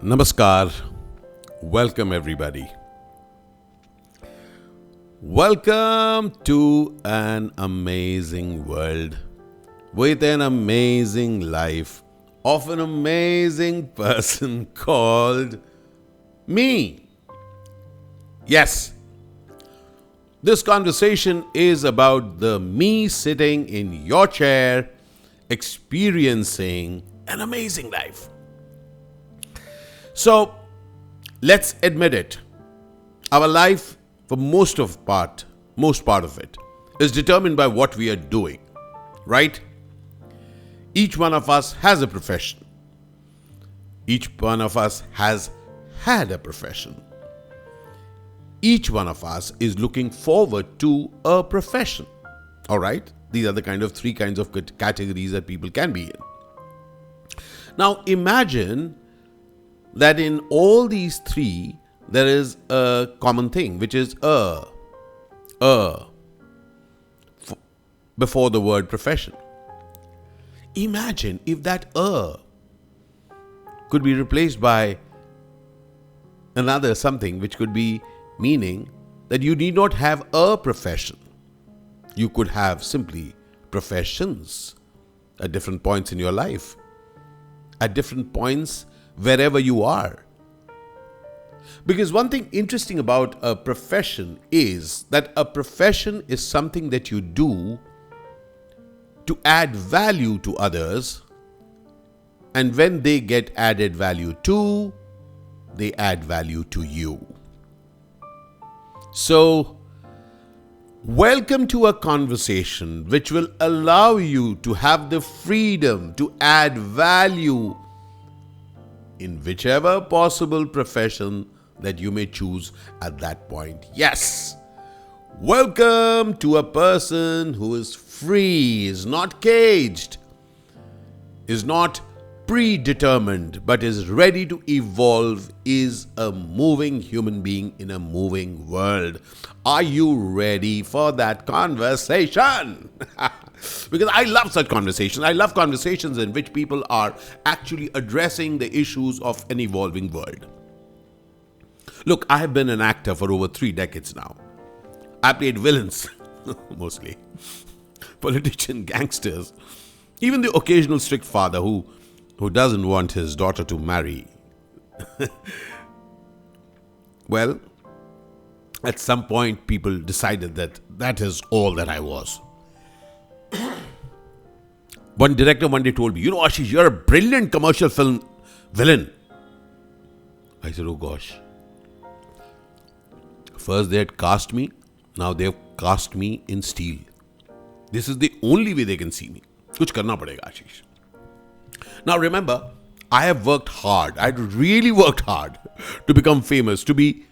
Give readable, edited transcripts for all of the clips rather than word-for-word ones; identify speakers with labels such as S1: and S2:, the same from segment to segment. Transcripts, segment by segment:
S1: Namaskar. Welcome, everybody. Welcome to an amazing world with an amazing life of an amazing person called me. Yes, this conversation is about the me sitting in your chair experiencing an amazing life. So, let's admit it. Our life, for most part of it, is determined by what we are doing, right? Each one of us has a profession. Each one of us has had a profession. Each one of us is looking forward to a profession. All right? These are the three kinds of categories that people can be in. Now, imagine that in all these three, there is a common thing, which is before the word profession. Imagine if that could be replaced by another something which could be meaning that you need not have a profession. You could have simply professions at different points in your life, at different points wherever you are. Because one thing interesting about a profession is that a profession is something that you do to add value to others, and when they get added value to, they add value to you. So, welcome to a conversation which will allow you to have the freedom to add value in whichever possible profession that you may choose at that point. Yes! Welcome to a person who is free, is not caged, is not predetermined, but is ready to evolve, is a moving human being in a moving world. Are you ready for that conversation? Because I love such conversations. I love conversations in which people are actually addressing the issues of an evolving world. Look, I have been an actor for over 3 decades now. I played villains, mostly, politicians, gangsters, even the occasional strict father who doesn't want his daughter to marry. Well, at some point, people decided that is all that I was. One director one day told me, Ashish, you're a brilliant commercial film villain. I said, oh gosh. First they had cast me, now they have cast me in steel. This is the only way they can see me. Kuch karna padega, Ashish. Now remember, I have worked hard. I really worked hard to become famous, to be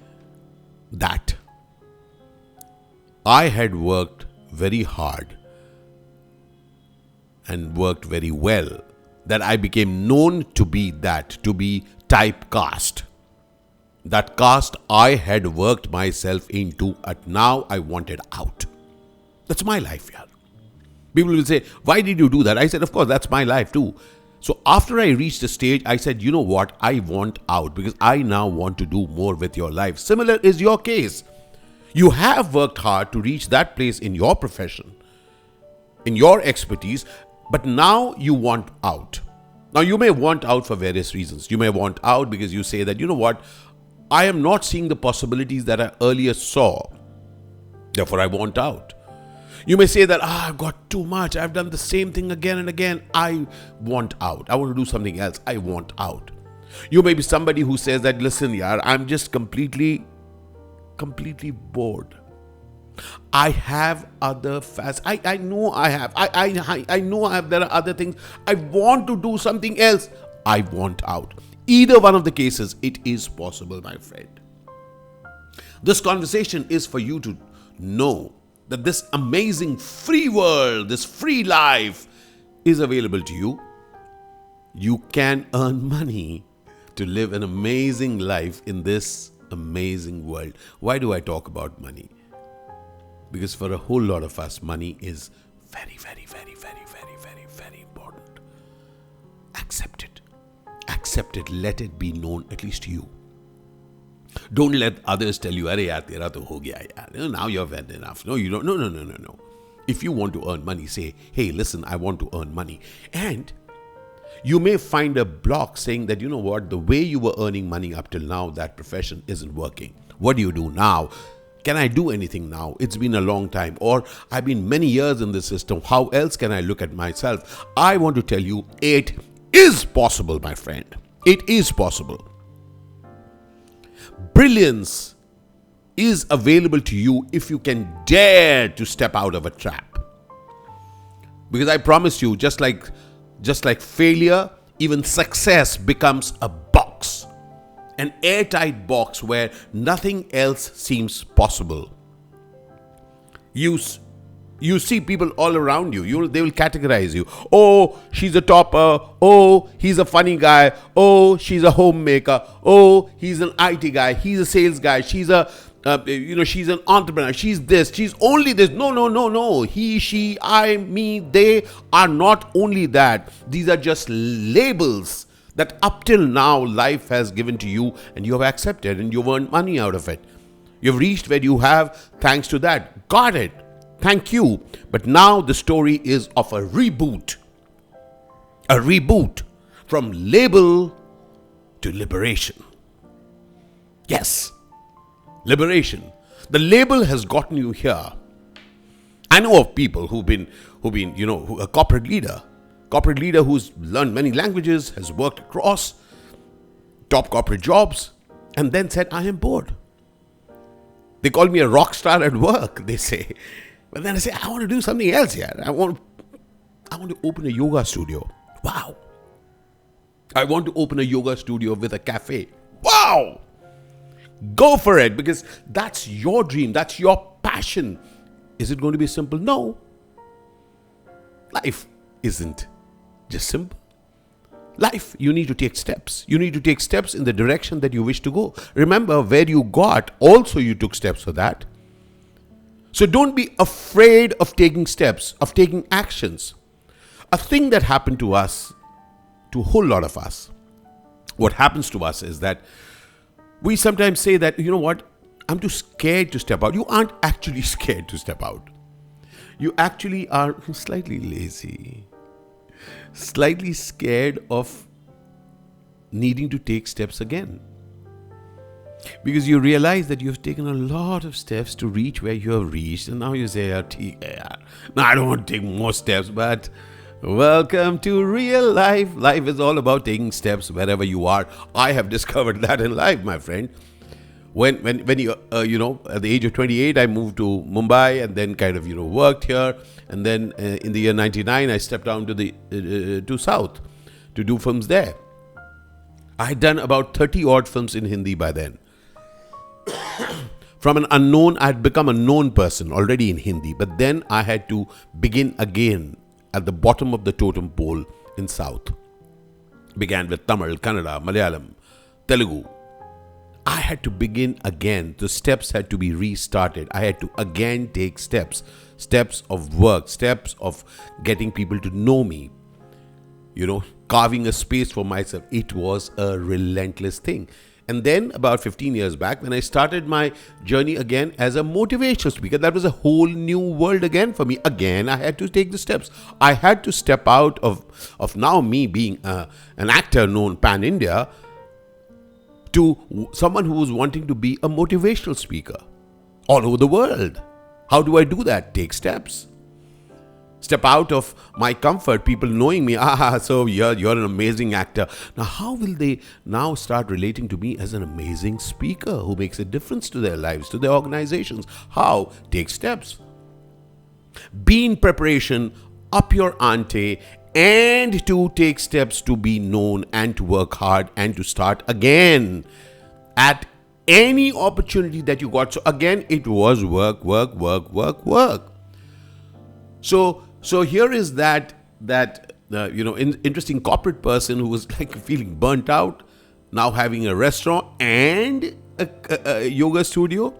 S1: that. I had worked very hard and worked very well, that I became known to be that, to be typecast. That cast I had worked myself into, and now I wanted out. That's my life, yeah. People will say, why did you do that? I said, of course, that's my life too. So after I reached a stage, I said, you know what? I want out because I now want to do more with your life. Similar is your case. You have worked hard to reach that place in your profession, in your expertise, but now you want out. Now you may want out for various reasons. You may want out because you say that, you know what? I am not seeing the possibilities that I earlier saw. Therefore, I want out. You may say that, I've got too much. I've done the same thing again and again. I want out. I want to do something else. I want out. You may be somebody who says that, listen, yaar, I'm just completely bored. I have other facets. I know I have. I know I have. There are other things. I want to do something else. I want out. Either one of the cases, it is possible, my friend. This conversation is for you to know that this amazing free world, this free life is available to you. You can earn money to live an amazing life in this amazing world. Why do I talk about money? Because for a whole lot of us, money is very, very, very, very, very, very, very important. Accept it. accept it. Let it be known, at least to you. Don't let others tell you, "Arey yaar, tera to ho gaya yaar. Now you've had enough." No, you don't. No. If you want to earn money, say, "Hey, listen, I want to earn money." And you may find a block saying that, you know what, the way you were earning money up till now, that profession isn't working. What do you do now? Can I do anything now? It's been a long time. Or I've been many years in this system. How else can I look at myself? I want to tell you, it is possible, my friend. It is possible. Brilliance is available to you if you can dare to step out of a trap. Because I promise you, just like failure, even success becomes a box. An airtight box where nothing else seems possible. You see people all around you. They will categorize you. Oh, she's a topper. Oh, he's a funny guy. Oh, she's a homemaker. Oh, he's an IT guy. He's a sales guy. She's she's an entrepreneur. She's this. She's only this. No. He, she, I, me, they are not only that. These are just labels that up till now life has given to you, and you have accepted, and you've earned money out of it. You've reached where you have thanks to that. Got it. Thank you. But now the story is of a reboot. A reboot from label to liberation. Yes. Liberation. The label has gotten you here. I know of people who've been, a corporate leader who's learned many languages, has worked across top corporate jobs, and then said, "I am bored." They call me a rock star at work, they say. But then I say, I want to do something else here. I want to open a yoga studio. Wow. I want to open a yoga studio with a cafe. Wow. Go for it, because that's your dream. That's your passion. Is it going to be simple? No. Life isn't just simple. Life, you need to take steps. You need to take steps in the direction that you wish to go. Remember, where you got, also you took steps for that. So don't be afraid of taking steps, of taking actions. A thing that happened to us, to a whole lot of us, what happens to us is that we sometimes say that, you know what, I'm too scared to step out. You aren't actually scared to step out. You actually are slightly lazy, slightly scared of needing to take steps again. Because you realize that you've taken a lot of steps to reach where you have reached, and now you say, "No, I don't want to take more steps," but welcome to real life. Life is all about taking steps wherever you are. I have discovered that in life, my friend. When you, at the age of 28, I moved to Mumbai and then kind of, worked here. And then in the year 99, I stepped down to South to do films there. I had done about 30 odd films in Hindi by then. From an unknown, I had become a known person already in Hindi. But then I had to begin again at the bottom of the totem pole in South. Began with Tamil, Kannada, Malayalam, Telugu. I had to begin again. The steps had to be restarted. I had to again take steps. Steps of work, steps of getting people to know me. Carving a space for myself. It was a relentless thing. And then about 15 years back, when I started my journey again as a motivational speaker, that was a whole new world again for me. Again, I had to take the steps. I had to step out of now me being an actor known pan-India to someone who was wanting to be a motivational speaker all over the world. How do I do that? Take steps. Step out of my comfort, people knowing me, so you're an amazing actor. Now, how will they now start relating to me as an amazing speaker who makes a difference to their lives, to their organizations? How? Take steps. Be in preparation, up your ante, and to take steps to be known and to work hard and to start again at any opportunity that you got. So again, it was work. So here is that interesting corporate person who was like feeling burnt out, now having a restaurant and a yoga studio.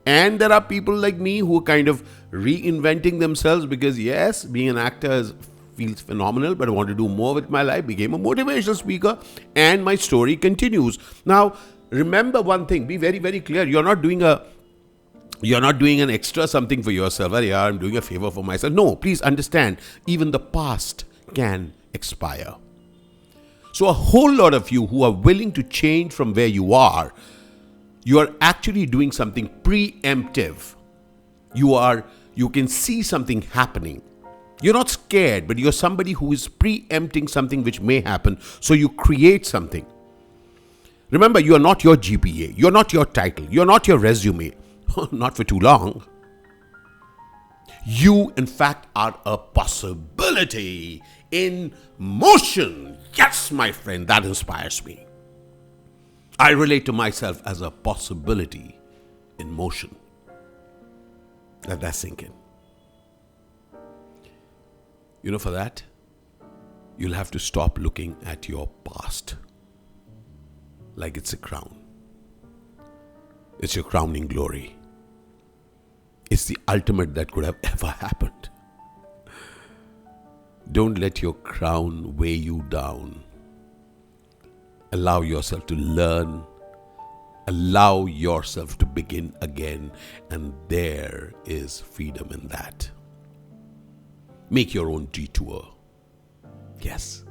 S1: And there are people like me who are kind of reinventing themselves because yes, being an actor is feels phenomenal, but I want to do more with my life. Became a motivational speaker, and my story continues. Now, remember one thing, be very, very clear. You're not doing an extra something for yourself. Well, yeah, I'm doing a favor for myself. No, please understand, even the past can expire. So a whole lot of you who are willing to change from where you are actually doing something preemptive. You can see something happening. You're not scared, but you're somebody who is preempting something which may happen. So you create something. Remember, you are not your GPA. You're not your title. You're not your resume. Not for too long. You, in fact, are a possibility in motion. Yes, my friend, that inspires me. I relate to myself as a possibility in motion. Let that sink in. For that, you'll have to stop looking at your past like it's a crown. It's your crowning glory. It's the ultimate that could have ever happened. Don't let your crown weigh you down. Allow yourself to learn. Allow yourself to begin again. And there is freedom in that. Make your own detour. Yes.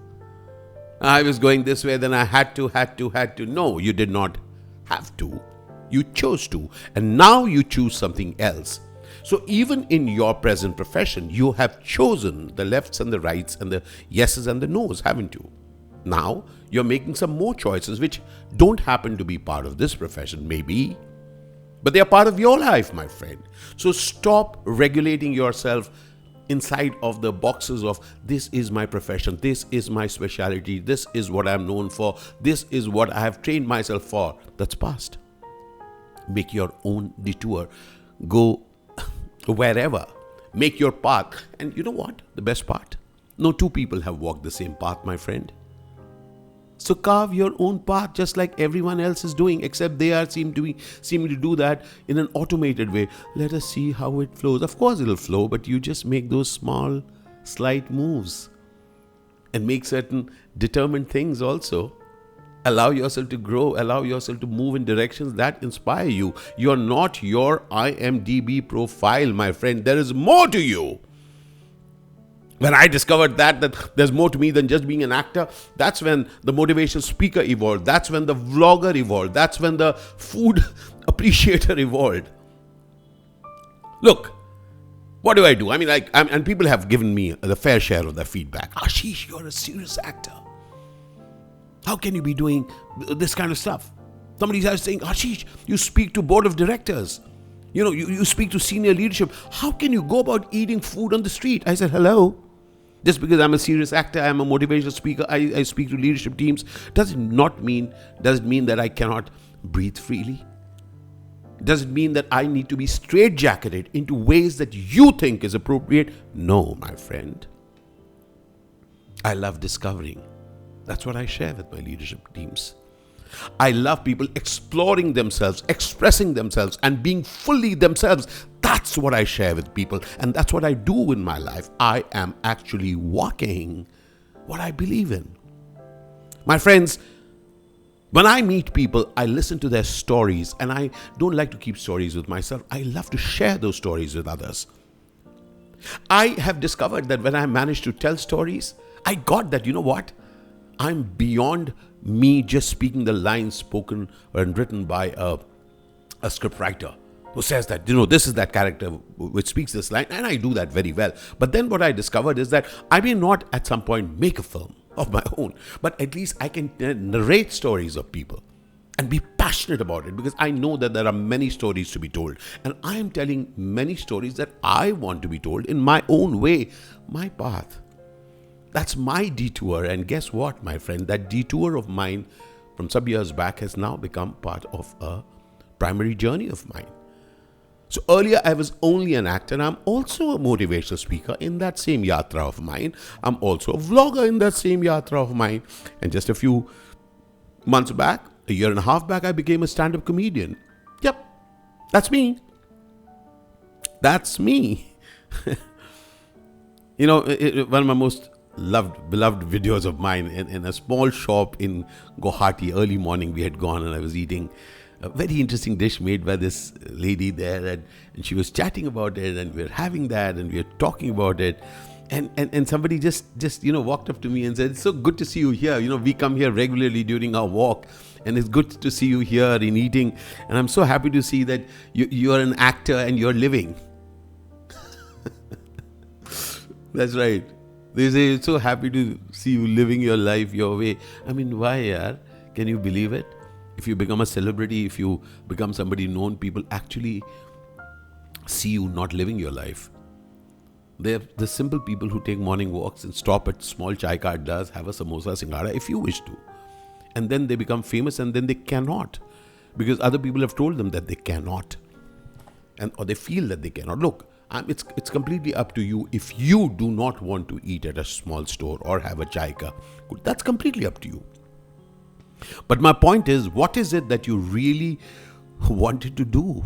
S1: I was going this way, then I had to. No, you did not have to. You chose to. And now you choose something else. So even in your present profession, you have chosen the lefts and the rights and the yeses and the nos, haven't you? Now you're making some more choices which don't happen to be part of this profession, maybe, but they are part of your life, my friend. So stop regulating yourself inside of the boxes of this is my profession, this is my specialty, this is what I'm known for, this is what I have trained myself for. That's past. Make your own detour. Go wherever. Make your path. And you know what? The best part? No two people have walked the same path, my friend. So carve your own path just like everyone else is doing, except they are seem to do that in an automated way. Let us see how it flows. Of course it'll flow, but you just make those small, slight moves and make certain determined things also. Allow yourself to grow. Allow yourself to move in directions that inspire you. You're not your IMDb profile, my friend. There is more to you. When I discovered that there's more to me than just being an actor, that's when the motivational speaker evolved. That's when the vlogger evolved. That's when the food appreciator evolved. Look, what do I do? And people have given me the fair share of their feedback. Ashish, you're a serious actor. How can you be doing this kind of stuff? Somebody else saying, Ashish, you speak to board of directors. You speak to senior leadership. How can you go about eating food on the street? I said, hello. Just because I'm a serious actor, I'm a motivational speaker, I speak to leadership teams, does it mean that I cannot breathe freely? Does it mean that I need to be straitjacketed into ways that you think is appropriate? No, my friend. I love discovering. That's what I share with my leadership teams. I love people exploring themselves, expressing themselves, and being fully themselves. That's what I share with people, and that's what I do in my life. I am actually walking what I believe in. My friends, when I meet people, I listen to their stories, and I don't like to keep stories with myself. I love to share those stories with others. I have discovered that when I manage to tell stories, I got that, you know what? I'm beyond me just speaking the lines spoken and written by a script writer who says that, this is that character which speaks this line, and I do that very well. But then what I discovered is that I may not at some point make a film of my own, but at least I can narrate stories of people and be passionate about it, because I know that there are many stories to be told, and I am telling many stories that I want to be told in my own way, my path. That's my detour. And guess what, my friend? That detour of mine from some years back has now become part of a primary journey of mine. So earlier I was only an actor, and I'm also a motivational speaker in that same yatra of mine. I'm also a vlogger in that same yatra of mine. And just a few months back, a year and a half back, I became a stand-up comedian. Yep, that's me. That's me. One of my most beloved videos of mine in a small shop in Guwahati. Early morning we had gone and I was eating a very interesting dish made by this lady there, and she was chatting about it, and we were having that and we were talking about it. And somebody just walked up to me and said, "It's so good to see you here. We come here regularly during our walk, and it's good to see you here in eating. And I'm so happy to see that you're an actor and you're living." That's right. They say, "It's so happy to see you living your life your way." I mean, why, yaar? Can you believe it? If you become a celebrity, if you become somebody known, people actually see you not living your life. They're the simple people who take morning walks and stop at small chai ka addas, have a samosa, singara, if you wish to. And then they become famous, and then they cannot. Because other people have told them that they cannot. Or they feel that they cannot. Look, it's completely up to you. If you do not want to eat at a small store or have a chai ka, that's completely up to you. But my point is, what is it that you really wanted to do,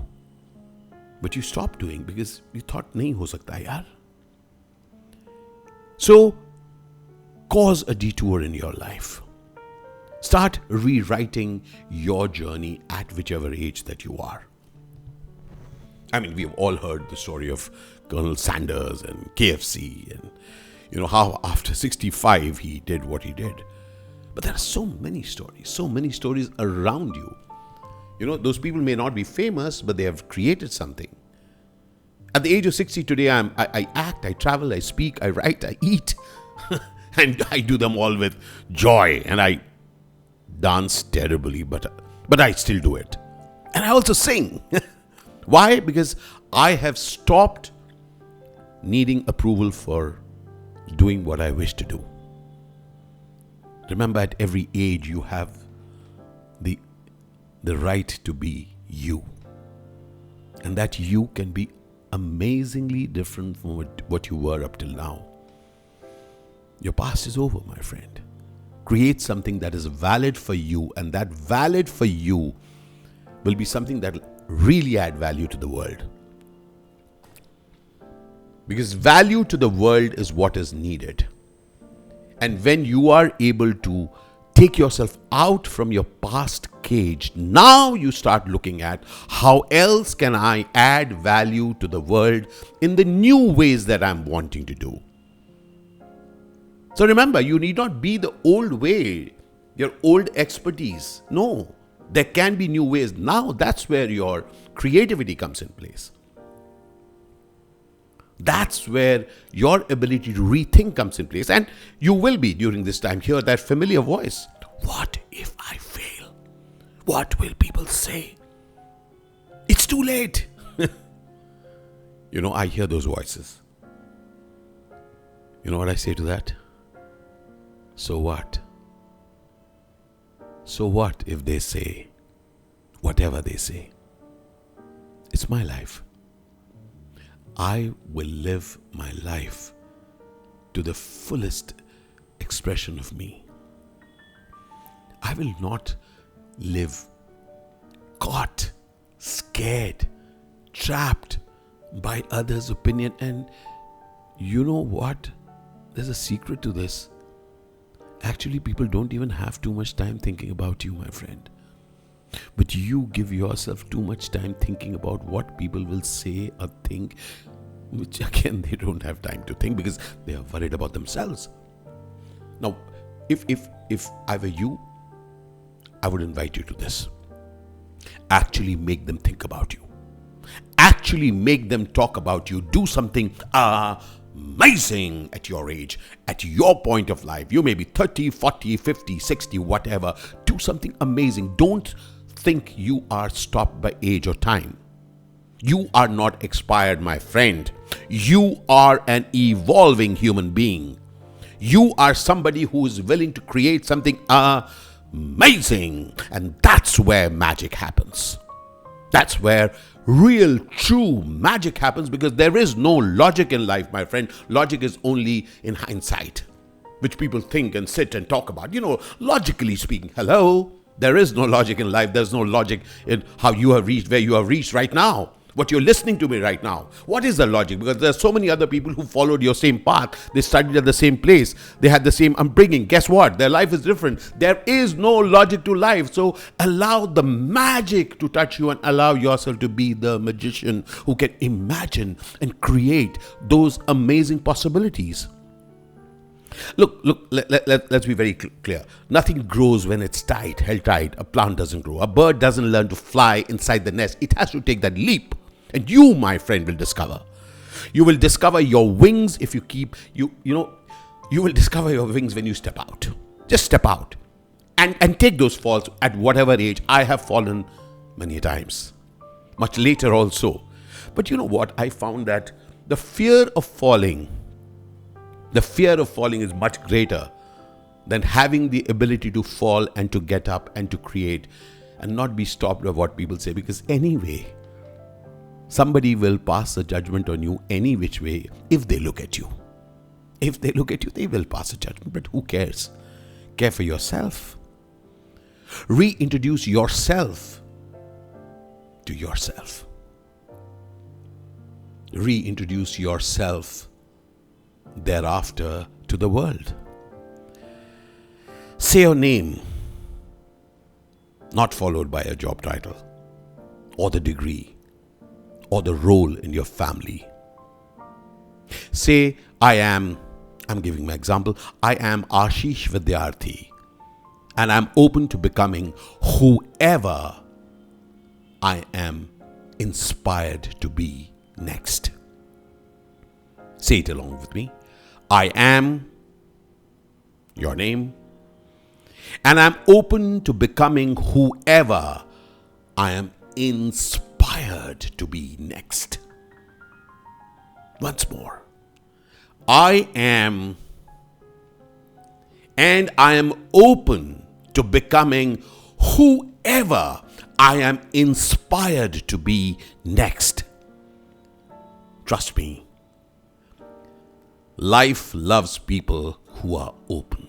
S1: but you stopped doing because you thought, nahi ho sakta yaar? So, cause a detour in your life. Start rewriting your journey at whichever age that you are. I mean, we've all heard the story of Colonel Sanders and KFC and, how after 65 he did what he did. But there are so many stories around you. Those people may not be famous, but they have created something. At the age of 60 today, I act, I travel, I speak, I write, I eat. And I do them all with joy. And I dance terribly, but I still do it. And I also sing. Why? Because I have stopped needing approval for doing what I wish to do. Remember, at every age, you have the right to be you. And that you can be amazingly different from what you were up till now. Your past is over, my friend. Create something that is valid for you, and that valid for you will be something that will really add value to the world. Because value to the world is what is needed. And when you are able to take yourself out from your past cage, now you start looking at how else can I add value to the world in the new ways that I'm wanting to do. So remember, you need not be the old way, your old expertise. No, there can be new ways. Now that's where your creativity comes in place. That's where your ability to rethink comes in place. And you will be, during this time, hear that familiar voice. What if I fail? What will people say? It's too late. I hear those voices. You know what I say to that? So what? So what if they say whatever they say? It's my life. I will live my life to the fullest expression of me. I will not live caught, scared, trapped by others' opinion. And you know what? There's a secret to this. Actually, people don't even have too much time thinking about you, my friend. But you give yourself too much time thinking about what people will say or think, which again, they don't have time to think because they are worried about themselves. Now, if I were you, I would invite you to this. Actually make them think about you. Actually make them talk about you. Do something amazing at your age, at your point of life. You may be 30, 40, 50, 60, whatever. Do something amazing. Don't think you are stopped by age or time. You are not expired, my friend. You are an evolving human being. You are somebody who is willing to create something amazing. And that's where magic happens. That's where real, true magic happens, because there is no logic in life, my friend. Logic is only in hindsight, which people think and sit and talk about. Logically speaking, hello, there is no logic in life. There's no logic in how you have reached where you have reached right now. What you're listening to me right now. What is the logic? Because there are so many other people who followed your same path. They studied at the same place. They had the same upbringing. Guess what? Their life is different. There is no logic to life. So allow the magic to touch you and allow yourself to be the magician who can imagine and create those amazing possibilities. Look, let's be very clear. Nothing grows when it's tight, held tight. A plant doesn't grow. A bird doesn't learn to fly inside the nest. It has to take that leap. And you, my friend, will discover. You will discover your wings if you keep, you will discover your wings when you step out. Just step out and take those falls at whatever age. I have fallen many times, much later also. But you know what? I found that the fear of falling is much greater than having the ability to fall and to get up and to create and not be stopped by what people say. Because anyway, somebody will pass a judgment on you any which way if they look at you. If they look at you, they will pass a judgment. But who cares? Care for yourself. Reintroduce yourself to yourself. Reintroduce yourself thereafter to the world. Say your name, not followed by a job title or the degree or the role in your family. Say, I'm giving my example, I am Ashish Vidyarthi and I'm open to becoming whoever I am inspired to be next. Say it along with me. I am your name, and I'm open to becoming whoever I am inspired to be next. Once more. I am, and I am open to becoming whoever I am inspired to be next. Trust me. Life loves people who are open,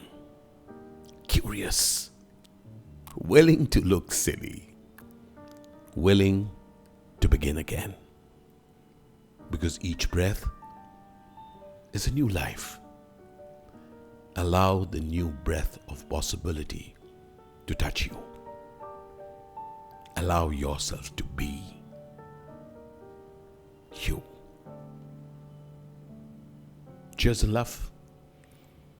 S1: curious, willing to look silly, willing to begin again. Because each breath is a new life. Allow the new breath of possibility to touch you. Allow yourself to be you. Cheers and love.